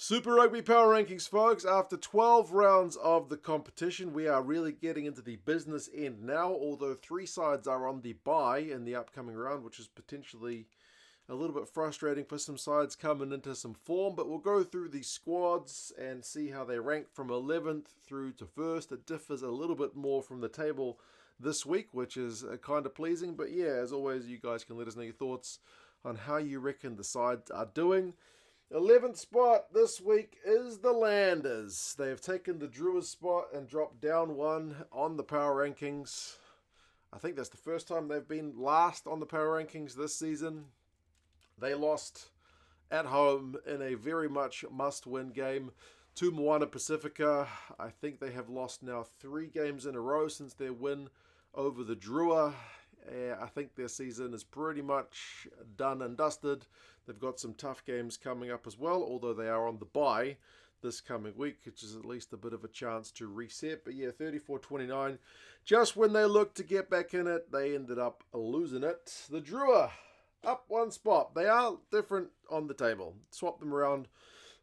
Super Rugby Power Rankings, folks. After 12 rounds of the competition, we are really getting into the business end now, although 3 sides are on the bye in the upcoming round, which is potentially a little bit frustrating for some sides coming into some form, but we'll go through the squads and see how they rank from 11th through to 1st. It differs a little bit more from the table this week, which is kind of pleasing, but yeah, as always, you guys can let us know your thoughts on how you reckon the sides are doing. 11th spot this week is the Landers. They have taken the Drewers spot and dropped down one on the power rankings. I think that's the first time they've been last on the power rankings this season. They lost at home in a very much must-win game to Moana Pacifica. I think they have lost now 3 games in a row since their win over the Drua. I think their season is pretty much done and dusted. They've got some tough games coming up as well, although they are on the bye this coming week, which is at least a bit of a chance to reset. But yeah, 34-29. Just when they looked to get back in it, they ended up losing it. The Drua, up 1 spot. They are different on the table. Swap them around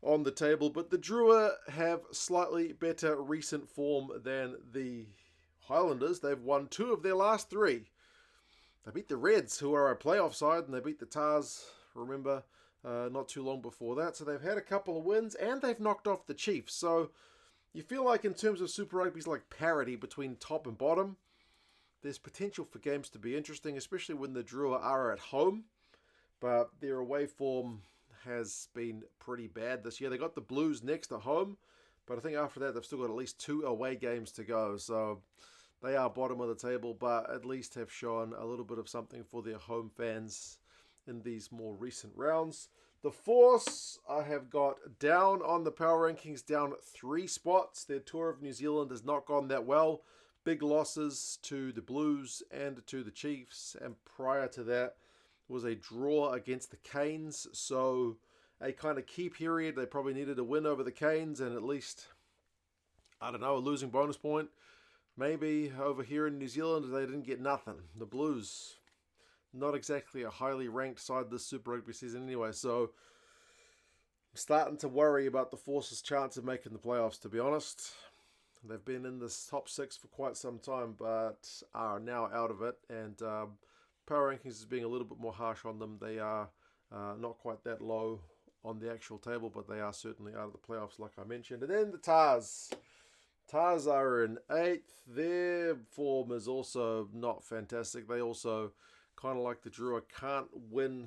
on the table, but the Drua have slightly better recent form than the Highlanders. They've won 2 of their last 3. They beat the Reds, who are a playoff side, and they beat the Tars, remember, not too long before that. So they've had a couple of wins, and they've knocked off the Chiefs. So you feel like in terms of Super Rugby's like parity between top and bottom, there's potential for games to be interesting, especially when the Drua are at home. But their away form has been pretty bad this year. They got the Blues next at home, but I think after that they've still got at least 2 away games to go. So they are bottom of the table, but at least have shown a little bit of something for their home fans in these more recent rounds. The Force, I have got down on the power rankings, down 3 spots. Their tour of New Zealand has not gone that well. Big losses to the Blues and to the Chiefs, and prior to that was a draw against the Canes. So a kind of key period. They probably needed a win over the Canes and at least, I don't know, a losing bonus point. Maybe over here in New Zealand, they didn't get nothing. The Blues, not exactly a highly ranked side this Super Rugby season anyway. So I'm starting to worry about the Force's chance of making the playoffs, to be honest. They've been in this top 6 for quite some time, but are now out of it. And power rankings is being a little bit more harsh on them. They are not quite that low on the actual table, but they are certainly out of the playoffs, like I mentioned. And then the Tars. Tars are in 8th. Their form is also not fantastic. They also, kind of like the Drua, can't win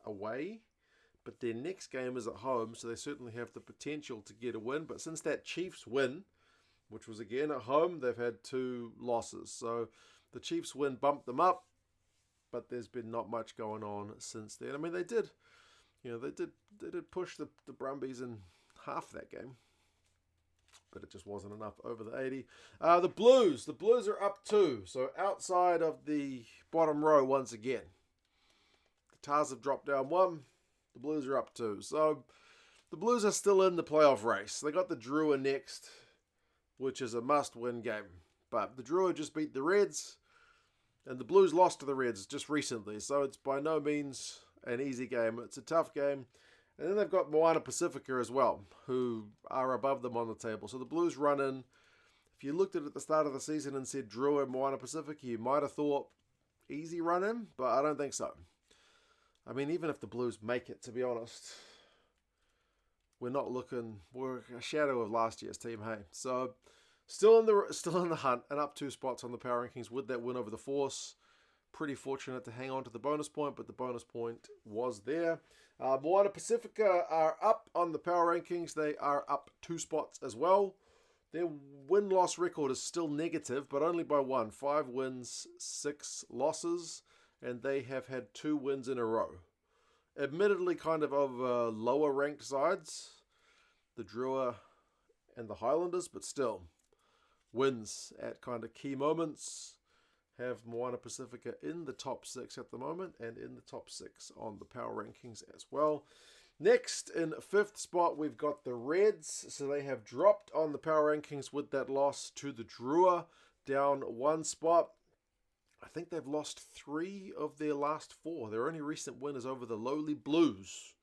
away. But their next game is at home, so they certainly have the potential to get a win. But since that Chiefs win, which was again at home, they've had 2 losses. So the Chiefs win bumped them up, but there's been not much going on since then. I mean, they did push the Brumbies in half that game, but it just wasn't enough over the 80. The Blues are up 2, so outside of the bottom row once again. The Tars have dropped down 1, the Blues are up 2. So the Blues are still in the playoff race. They got the Drua next, which is a must-win game. But the Drua just beat the Reds, and the Blues lost to the Reds just recently, so it's by no means an easy game. It's a tough game. And then they've got Moana Pacifica as well, who are above them on the table. So the Blues run in. If you looked at the start of the season and said Drua and Moana Pacifica, you might have thought easy run in, but I don't think so. I mean, even if the Blues make it, to be honest, we're a shadow of last year's team, hey. So still in the hunt and up 2 spots on the power rankings with that win over the Force. Pretty fortunate to hang on to the bonus point, but the bonus point was there. Moana Pacifica are up on the power rankings. They are up 2 spots as well. Their win-loss record is still negative, but only by 1. 5 wins, 6 losses, and they have had 2 wins in a row. Admittedly kind of lower ranked sides, the Drua and the Highlanders, but still wins at kind of key moments. Have Moana Pacifica in the top 6 at the moment and in the top 6 on the power rankings as well. Next, in 5th spot, we've got the Reds. So they have dropped on the power rankings with that loss to the Drua, down 1 spot. I think they've lost 3 of their last 4. Their only recent win is over the lowly Blues.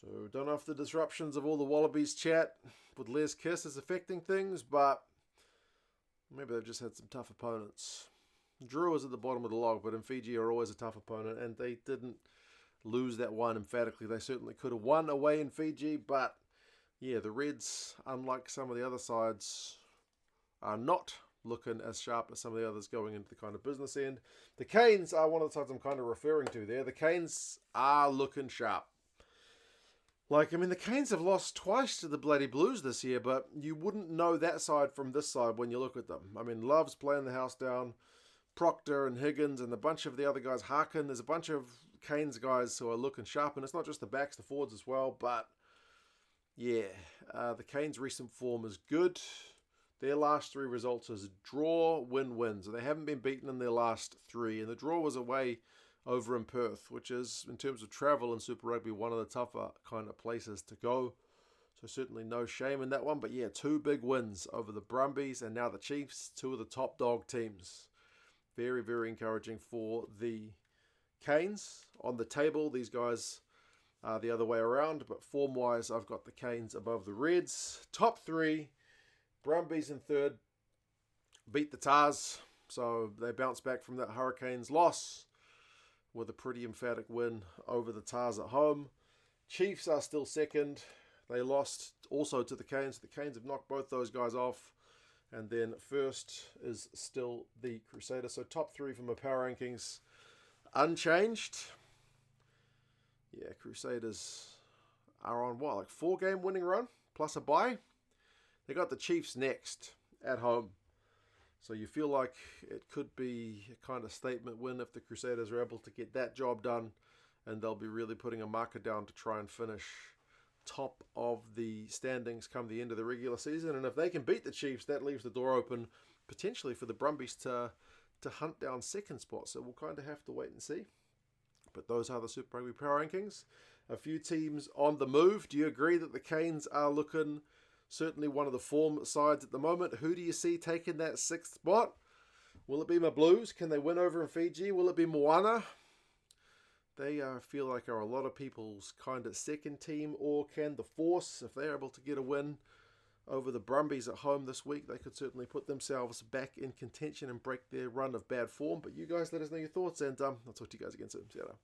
So don't know if the disruptions of all the Wallabies chat with Les Kiss is affecting things, but maybe they've just had some tough opponents. Drew is at the bottom of the log, but in Fiji are always a tough opponent, and they didn't lose that one emphatically. They certainly could have won away in Fiji, but yeah, the Reds, unlike some of the other sides, are not looking as sharp as some of the others going into the kind of business end. The Canes are one of the sides I'm kind of referring to there. The Canes are looking sharp. The Canes have lost twice to the bloody Blues this year, but you wouldn't know that side from this side when you look at them. Love's playing the house down. Proctor and Higgins and a bunch of the other guys, Harkin, there's a bunch of Canes guys who are looking sharp, and it's not just the backs, the forwards as well, but yeah, the Canes' recent form is good. Their last 3 results is draw, win, win, so they haven't been beaten in their last 3, and the draw was away over in Perth, which is, in terms of travel in Super Rugby, one of the tougher kind of places to go, so certainly no shame in that one, but yeah, 2 big wins over the Brumbies and now the Chiefs, 2 of the top dog teams. Very, very encouraging for the Canes. On the table, these guys are the other way around, but form-wise, I've got the Canes above the Reds. Top 3, Brumbies in 3rd, beat the Tars, so they bounced back from that Hurricanes loss with a pretty emphatic win over the Tars at home. Chiefs are still 2nd. They lost also to the Canes. The Canes have knocked both those guys off. And then 1st is still the Crusaders. So top 3 from my power rankings unchanged. Yeah, Crusaders are on 4-game winning run plus a bye. They got the Chiefs next at home. So you feel like it could be a kind of statement win if the Crusaders are able to get that job done. And they'll be really putting a marker down to try and finish top of the standings come the end of the regular season, and if they can beat the Chiefs, that leaves the door open potentially for the Brumbies to hunt down 2nd spot. So we'll kind of have to wait and see. But those are the Super Rugby Power Rankings. A few teams on the move. Do you agree that the Canes are looking certainly one of the form sides at the moment? Who do you see taking that 6th spot? Will it be my Blues? Can they win over in Fiji? Will it be Moana? They feel like are a lot of people's kind of 2nd team, or can the Force, if they're able to get a win over the Brumbies at home this week, they could certainly put themselves back in contention and break their run of bad form. But you guys let us know your thoughts, and I'll talk to you guys again soon. See you later.